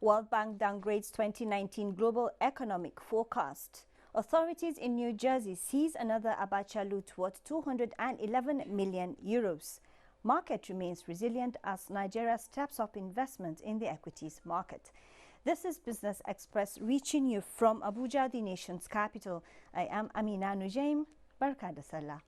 World Bank downgrades 2019 global economic forecast. Authorities in New Jersey seize another Abuja loot worth 211 million euros. Market remains resilient as Nigeria steps up investment in the equities market. This is Business Express reaching you from Abuja, the nation's capital. I am Amina Nujaim. Barka da Sallah.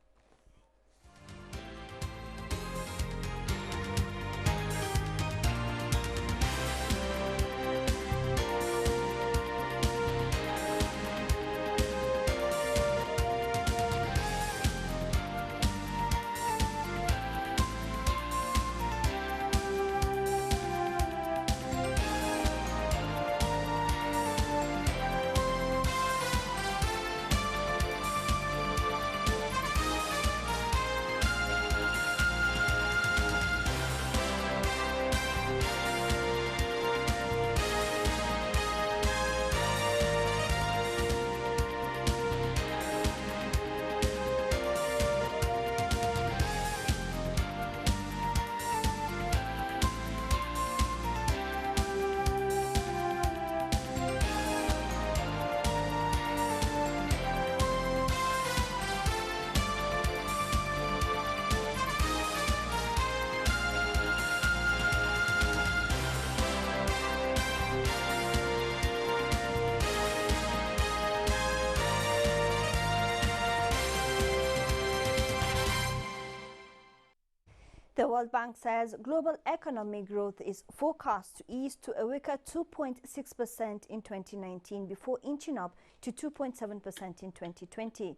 The World Bank says global economic growth is forecast to ease to a weaker 2.6% in 2019 before inching up to 2.7% in 2020.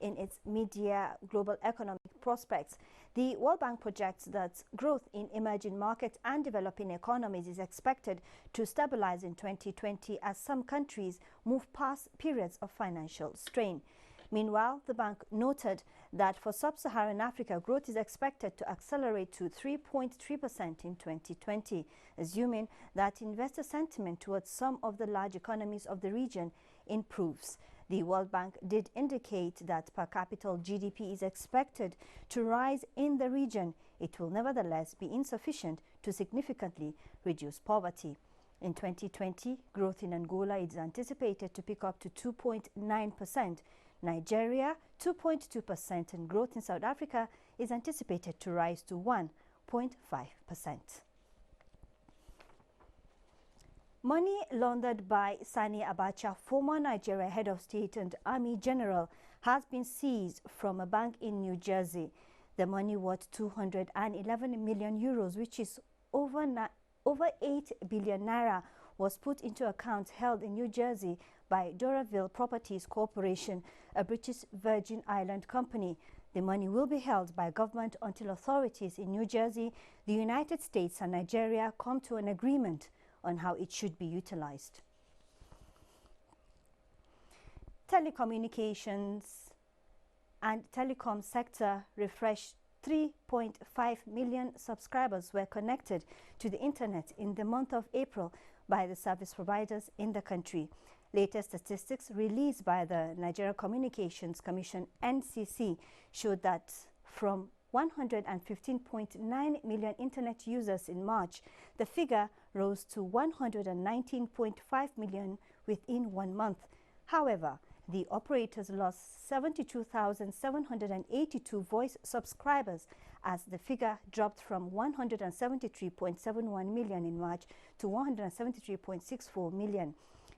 In its mid-year global economic prospects, the World Bank projects that growth in emerging markets and developing economies is expected to stabilize in 2020 as some countries move past periods of financial strain. Meanwhile, the bank noted that for sub-Saharan Africa, growth is expected to accelerate to 3.3% in 2020, assuming that investor sentiment towards some of the large economies of the region improves. The World Bank did indicate that per capita GDP is expected to rise in the region. It will nevertheless be insufficient to significantly reduce poverty. In 2020, growth in Angola is anticipated to pick up to 2.9%. Nigeria, 2.2%, and growth in South Africa is anticipated to rise to 1.5%. Money laundered by Sani Abacha, former Nigeria head of state and army general, has been seized from a bank in New Jersey. The money worth 211 million euros, which is over 8 billion naira, was put into accounts held in New Jersey by Doraville Properties Corporation, a British Virgin Island company. The money will be held by government until authorities in New Jersey, the United States and Nigeria come to an agreement on how it should be utilized. Telecommunications and telecom sector refreshed 3.5 million subscribers were connected to the internet in the month of April by the service providers in the country. Latest statistics released by the Nigerian Communications Commission (NCC) showed that from 115.9 million internet users in March, the figure rose to 119.5 million within 1 month. However, the operators lost 72,782 voice subscribers as the figure dropped from 173.71 million in March to 173.64 million.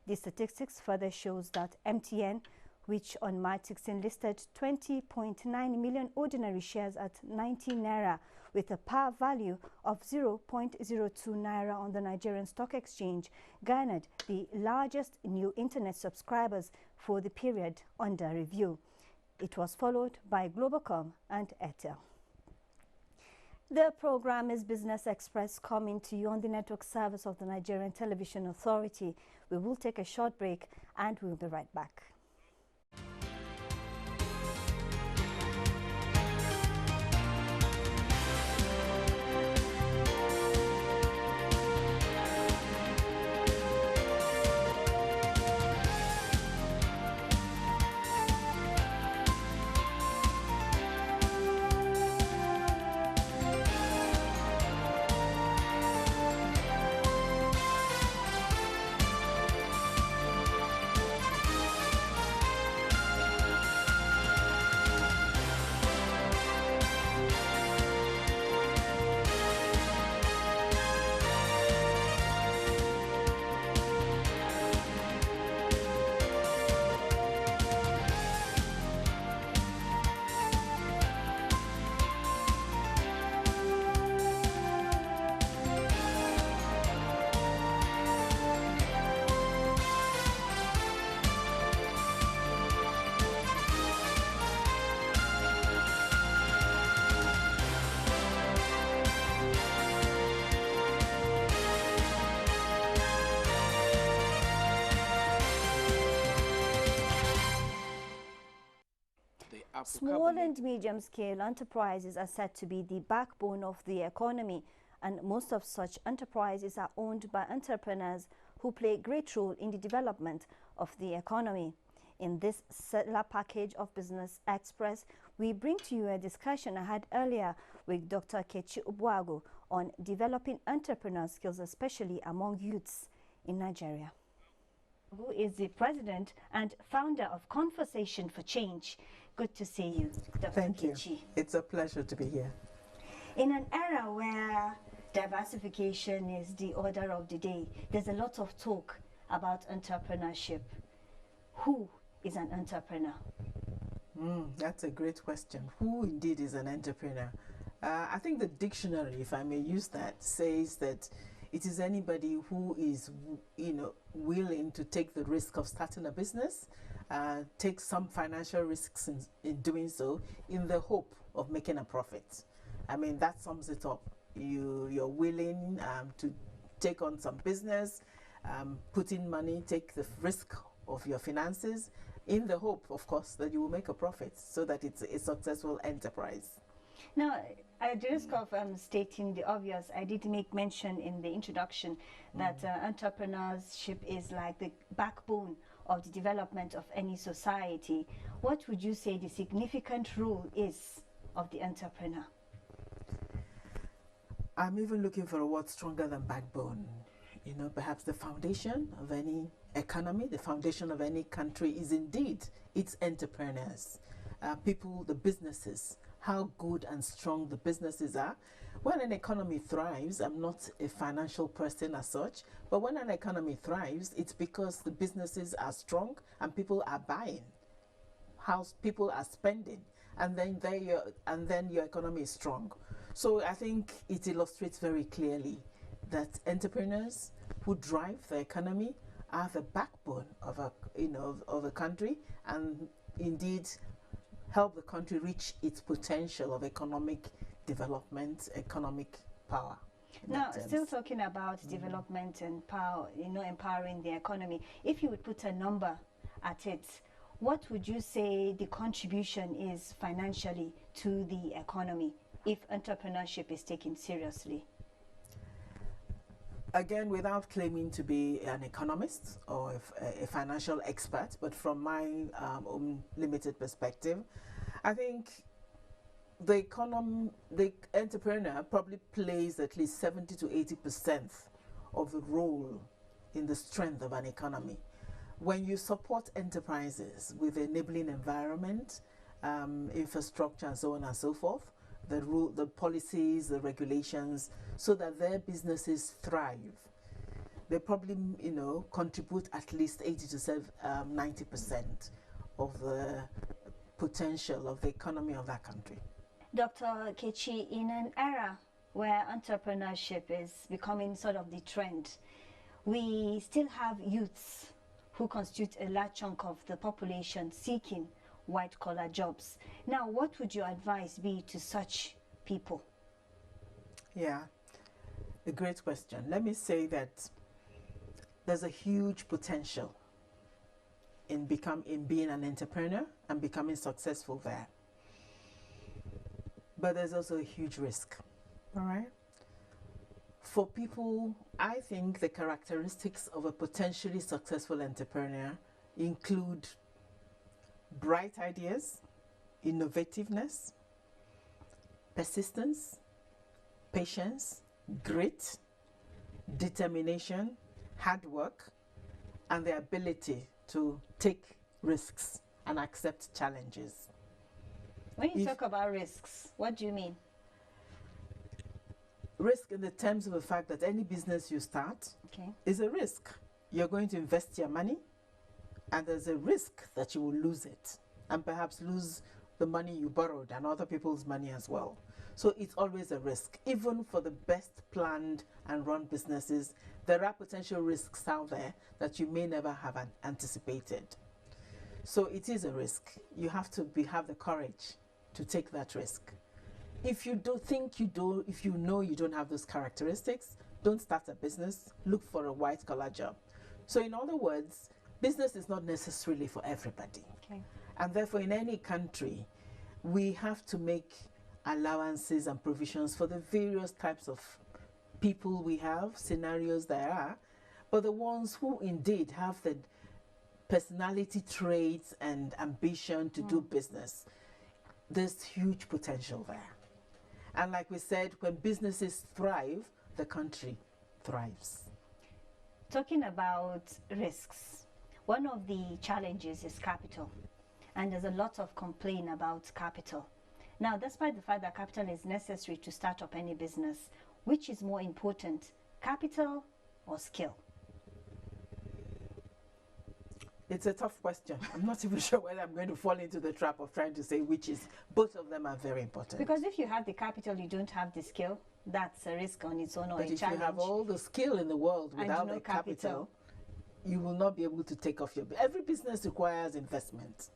The statistics further shows that MTN, which on March 16 listed 20.9 million ordinary shares at 90 naira with a par value of 0.02 naira on the Nigerian Stock Exchange, garnered the largest new internet subscribers for the period under review. It was followed by Globacom and Airtel. The program is Business Express, coming to you on the network service of the Nigerian Television Authority. We will take a short break and we'll be right back. Small and medium-scale enterprises are said to be the backbone of the economy, and most of such enterprises are owned by entrepreneurs who play a great role in the development of the economy. In this Settler package of Business Express, we bring to you a discussion I had earlier with Dr. Kechi Obuagu on developing entrepreneur skills, especially among youths in Nigeria. Who is the president and founder of Conversation for Change. Good to see you, Dr. Thank Kechi. you. It's a pleasure to be here. In an era where diversification is the order of the day, there's a lot of talk about entrepreneurship. Who is an entrepreneur? That's a great question. Who indeed is an entrepreneur? I think the dictionary, if I may use that, says that it is anybody who is, willing to take the risk of starting a business, take some financial risks in doing so, in the hope of making a profit. I mean, that sums it up. You're willing to take on some business, put in money, take the risk of your finances, in the hope, of course, that you will make a profit so that it's a successful enterprise. Now, at the risk of stating the obvious, I did make mention in the introduction that entrepreneurship is like the backbone of the development of any society. What would you say the significant role is of the entrepreneur? I'm even looking for a word stronger than backbone. Perhaps the foundation of any economy, the foundation of any country is indeed its entrepreneurs, people, the businesses, how good and strong the businesses are. When an economy thrives, I'm not a financial person as such, but when an economy thrives, it's because the businesses are strong and people are buying. People are spending, and then your economy is strong. So I think it illustrates very clearly that entrepreneurs who drive the economy are the backbone of a country, and indeed help the country reach its potential of economic development, economic power. Now, still talking about development and power, empowering the economy. If you would put a number at it, what would you say the contribution is financially to the economy if entrepreneurship is taken seriously? Again, without claiming to be an economist or a financial expert, but from my own limited perspective, I think the entrepreneur probably plays at least 70 to 80% of the role in the strength of an economy. When you support enterprises with enabling environment, infrastructure, and so on and so forth, the policies, the regulations, so that their businesses thrive, they probably, contribute at least 80 to 90% of the potential of the economy of that country. Dr. Kechi, in an era where entrepreneurship is becoming sort of the trend, we still have youths who constitute a large chunk of the population seeking white-collar jobs. Now, what would your advice be to such people? Yeah, a great question. Let me say that there's a huge potential in being an entrepreneur and becoming successful there. But there's also a huge risk, all right? For people, I think the characteristics of a potentially successful entrepreneur include bright ideas, innovativeness, persistence, patience, grit, determination, hard work, and the ability to take risks and accept challenges. When you talk about risks, what do you mean? Risk in the terms of the fact that any business you start is a risk. You're going to invest your money, and there's a risk that you will lose it, and perhaps lose the money you borrowed and other people's money as well. So it's always a risk. Even for the best planned and run businesses, there are potential risks out there that you may never have anticipated. So it is a risk. You have to have the courage to take that risk. If you know you don't have those characteristics, don't start a business, look for a white-collar job. So in other words, business is not necessarily for everybody. Okay. And therefore, in any country, we have to make allowances and provisions for the various types of people we have, scenarios there are, but the ones who indeed have the personality traits and ambition to do business, there's huge potential there. And like we said, when businesses thrive, the country thrives. Talking about risks, one of the challenges is capital. And there's a lot of complaint about capital. Now, despite the fact that capital is necessary to start up any business, which is more important, capital or skill? It's a tough question. I'm not even sure whether I'm going to fall into the trap of trying to say which is. Both of them are very important. Because if you have the capital, you don't have the skill, that's a risk on its own or but a if challenge. you have all the skill in the world without no the capital, you will not be able to take off your... Every business requires investment.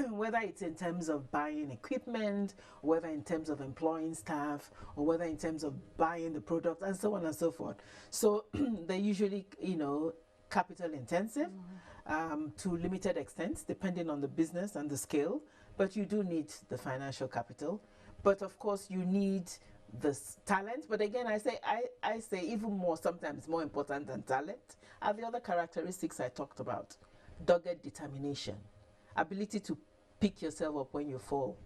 Whether it's in terms of buying equipment, whether in terms of employing staff, or whether in terms of buying the product, and so on and so forth. So they're usually, capital intensive to limited extent, depending on the business and the scale. But you do need the financial capital. But of course, you need the talent. But again, I say even more, sometimes more important than talent, are the other characteristics I talked about. Dogged determination, ability to pick yourself up when you fall,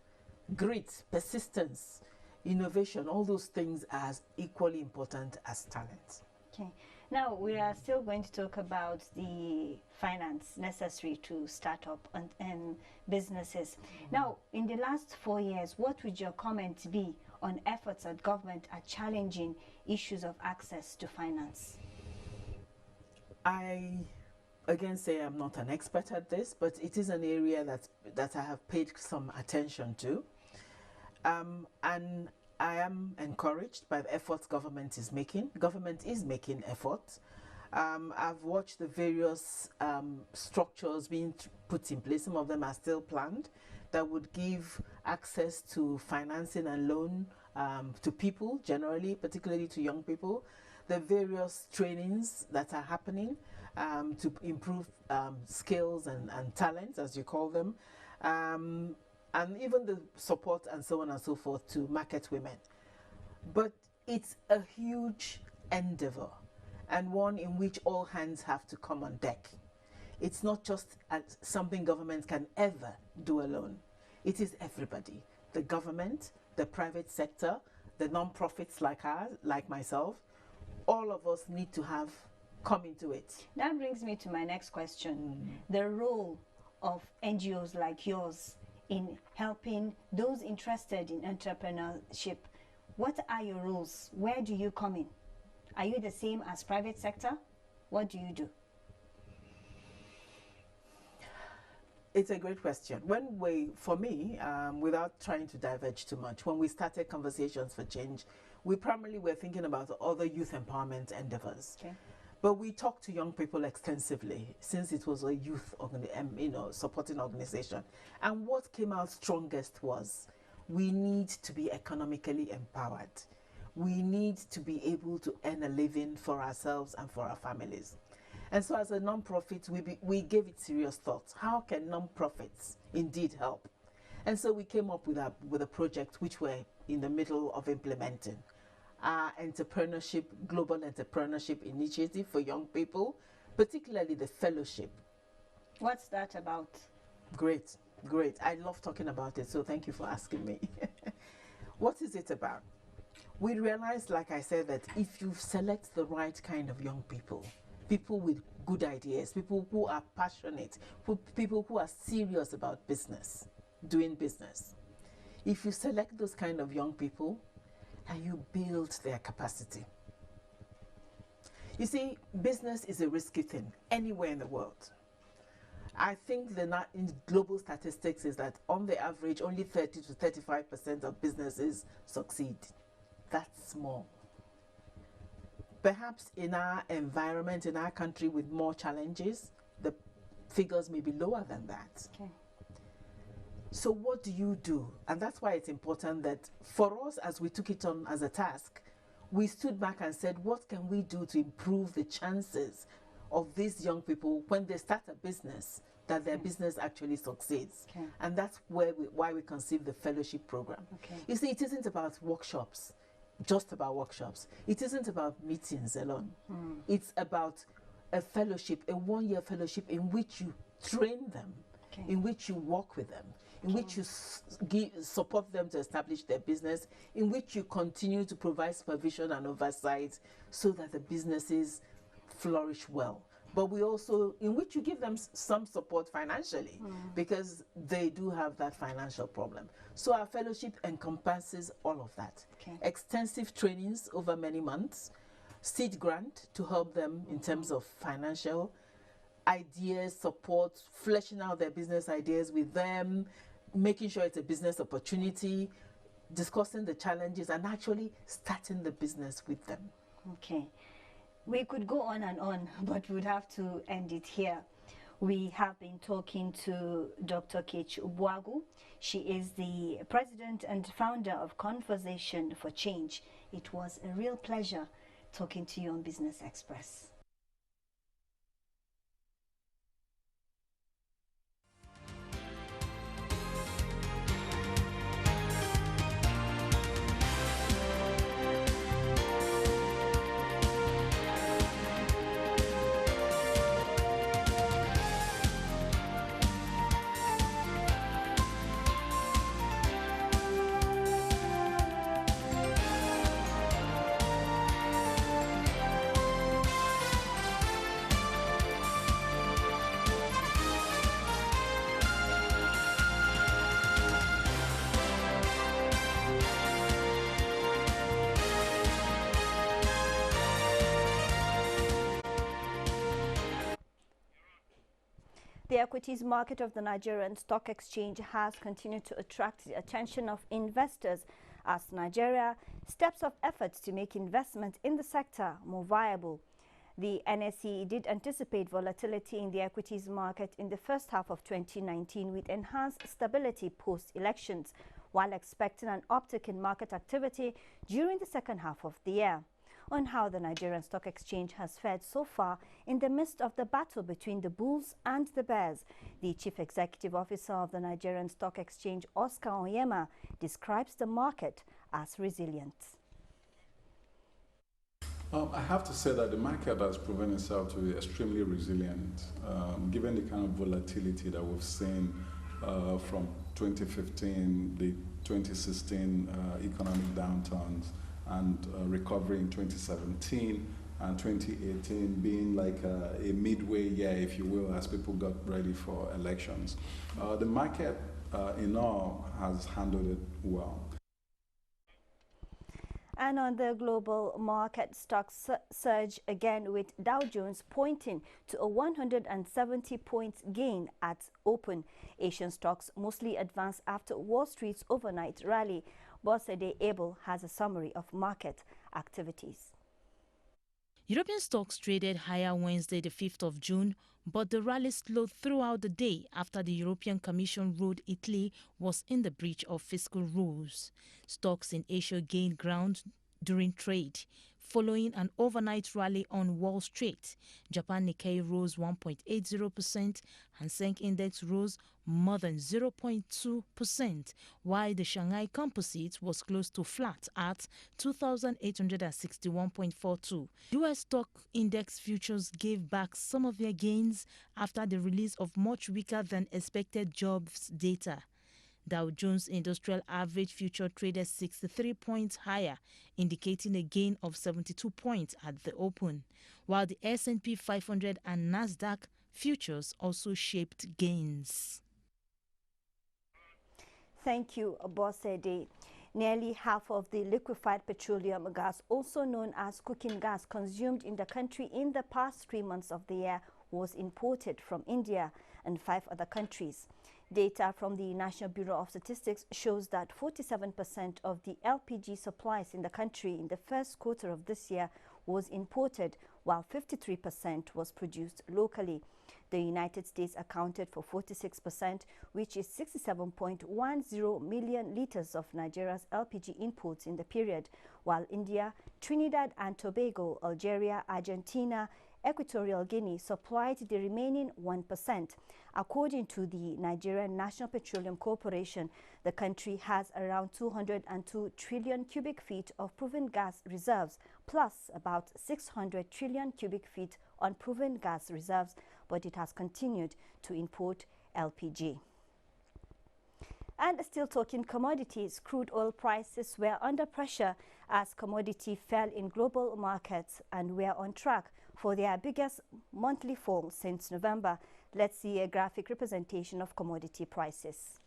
grit, persistence, innovation, all those things are as equally important as talent. Okay. Now, we are still going to talk about the finance necessary to start up and businesses. Now, in the last 4 years, what would your comment be on efforts that government are challenging issues of access to finance? I again say I'm not an expert at this, but it is an area that I have paid some attention to. And I am encouraged by the efforts government is making. Government is making efforts. I've watched the various structures being put in place. Some of them are still planned that would give access to financing and loan to people generally, particularly to young people. The various trainings that are happening to improve skills and talents, as you call them. And even the support and so on and so forth to market women. But it's a huge endeavor and one in which all hands have to come on deck. It's not just something government can ever do alone. It is everybody, the government, the private sector, the non-profits like ours, like myself. All of us need to have come into it. That brings me to my next question. The role of NGOs like yours in helping those interested in entrepreneurship. What are your roles? Where do you come in? Are you the same as private sector? What do you do? It's a great question. For me, without trying to diverge too much, when we started Conversations for Change, we primarily were thinking about other youth empowerment endeavors. Okay. But we talked to young people extensively since it was a youth supporting organization. And what came out strongest was we need to be economically empowered. We need to be able to earn a living for ourselves and for our families. And so as a non-profit, we gave it serious thought. How can non-profits indeed help? And so we came up with a project which we're in the middle of implementing. Our global entrepreneurship initiative for young people, particularly the fellowship. What's that about? Great. I love talking about it, so thank you for asking me. What is it about? We realized, like I said, that if you select the right kind of young people, people with good ideas, people who are passionate, people who are serious about doing business, if you select those kind of young people, and you build their capacity. You see, business is a risky thing anywhere in the world. I think the global statistics is that on the average, only 30 to 35% of businesses succeed. That's small. Perhaps in our environment, in our country with more challenges, the figures may be lower than that. Okay. So what do you do? And that's why it's important that for us, as we took it on as a task, we stood back and said, what can we do to improve the chances of these young people when they start a business that their business actually succeeds. Okay. And that's why we conceived the fellowship program. Okay. You see, it isn't about workshops, just about workshops. It isn't about meetings alone. It's about a fellowship, a one-year fellowship in which you train them, in which you work with them, in which you support them to establish their business, in which you continue to provide supervision and oversight so that the businesses flourish well. But we also, in which you give them some support financially, because they do have that financial problem. So our fellowship encompasses all of that. Extensive trainings over many months, seed grant to help them in terms of financial ideas, support, fleshing out their business ideas with them, making sure it's a business opportunity, discussing the challenges, and actually starting the business with them. Okay. We could go on and on, but we'd have to end it here. We have been talking to Dr. Kechi Ubuagu. She is the president and founder of Conversation for Change. It was a real pleasure talking to you on Business Express. The equities market of the Nigerian Stock Exchange has continued to attract the attention of investors as Nigeria steps up efforts to make investment in the sector more viable. The NSE did anticipate volatility in the equities market in the first half of 2019 with enhanced stability post-elections, while expecting an uptick in market activity during the second half of the year. On how the Nigerian Stock Exchange has fared so far in the midst of the battle between the bulls and the bears, the Chief Executive Officer of the Nigerian Stock Exchange, Oscar Onyema, describes the market as resilient. I have to say that the market has proven itself to be extremely resilient, given the kind of volatility that we've seen from 2015, the 2016 economic downturns, and recovery in 2017 and 2018 being like a midway year, if you will, as people got ready for elections. The market in all has handled it well. And on the global market, stocks surge again with Dow Jones pointing to a 170 points gain at open. Asian stocks mostly advanced after Wall Street's overnight rally. Bosede Abel has a summary of market activities. European stocks traded higher Wednesday, the 5th of June, but the rally slowed throughout the day after the European Commission ruled Italy was in the breach of fiscal rules. Stocks in Asia gained ground during trade, following an overnight rally on Wall Street. Japan Nikkei rose 1.80%, and Hang Index rose more than 0.2%, while the Shanghai Composite was close to flat at 2,861.42. U.S. stock index futures gave back some of their gains after the release of much weaker than expected jobs data. Dow Jones Industrial Average future traded 63 points higher, indicating a gain of 72 points at the open, while the S&P 500 and Nasdaq futures also shaped gains. Thank you, Bosede. Nearly half of the liquefied petroleum gas, also known as cooking gas, consumed in the country in the past 3 months of the year was imported from India and 5 other countries. Data from the National Bureau of Statistics shows that 47% of the LPG supplies in the country in the first quarter of this year was imported, while 53% was produced locally. The United States accounted for 46%, which is 67.10 million litres of Nigeria's LPG imports in the period, while India, Trinidad and Tobago, Algeria, Argentina, Equatorial Guinea supplied the remaining 1%. According to the Nigerian National Petroleum Corporation, the country has around 202 trillion cubic feet of proven gas reserves, plus about 600 trillion cubic feet unproven gas reserves, but it has continued to import LPG. And still talking commodities, crude oil prices were under pressure as commodity fell in global markets and were on track for their biggest monthly fall since November. Let's see a graphic representation of commodity prices.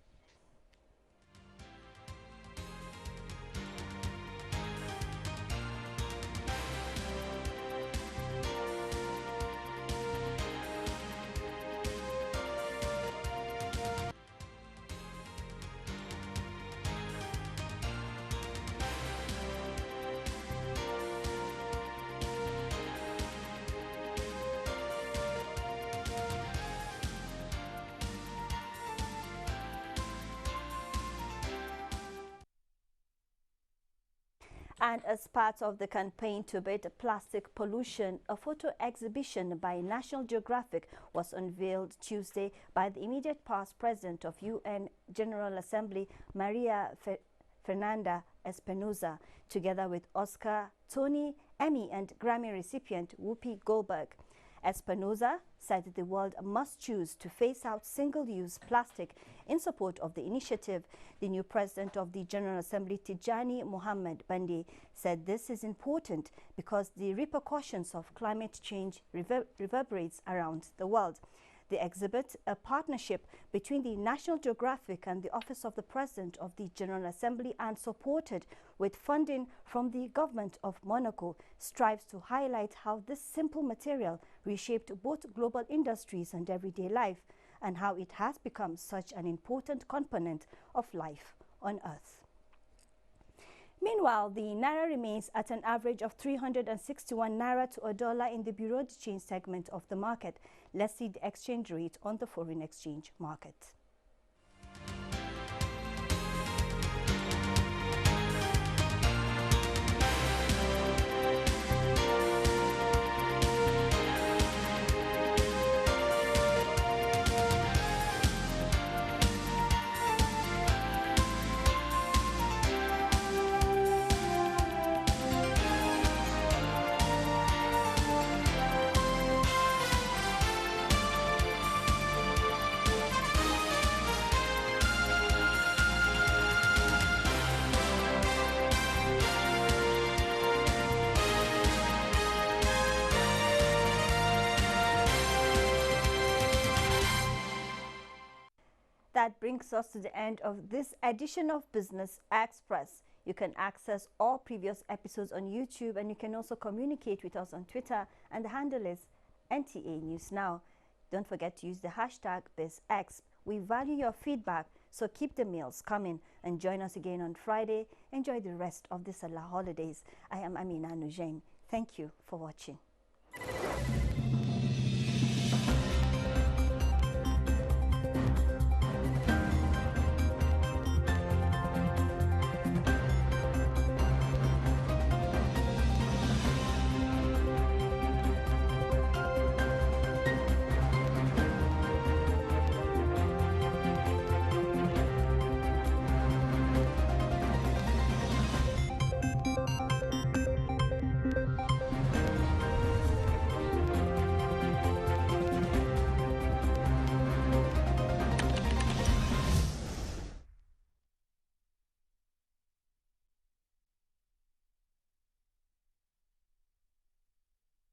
And as part of the campaign to beat plastic pollution, a photo exhibition by National Geographic was unveiled Tuesday by the immediate past president of UN General Assembly, Maria Fernanda Espinosa, together with Oscar, Tony, Emmy and Grammy recipient Whoopi Goldberg. Espinosa said the world must choose to phase out single-use plastic in support of the initiative. The new president of the General Assembly, Tijani Mohammed Bande, said this is important because the repercussions of climate change reverberates around the world. The exhibit, a partnership between the National Geographic and the Office of the President of the General Assembly and supported with funding from the government of Monaco, strives to highlight how this simple material reshaped both global industries and everyday life, and how it has become such an important component of life on Earth. Meanwhile, the Naira remains at an average of 361 Naira to a dollar in the Bureau de Change segment of the market. Let's see the exchange rate on the foreign exchange market. That brings us to the end of this edition of Business Express. You can access all previous episodes on YouTube, and you can also communicate with us on Twitter, and the handle is NTA News Now. Don't forget to use the hashtag BizEx. We value your feedback, so keep the mails coming and join us again on Friday. Enjoy the rest of the Salah holidays. I am Amina Nujain. Thank you for watching.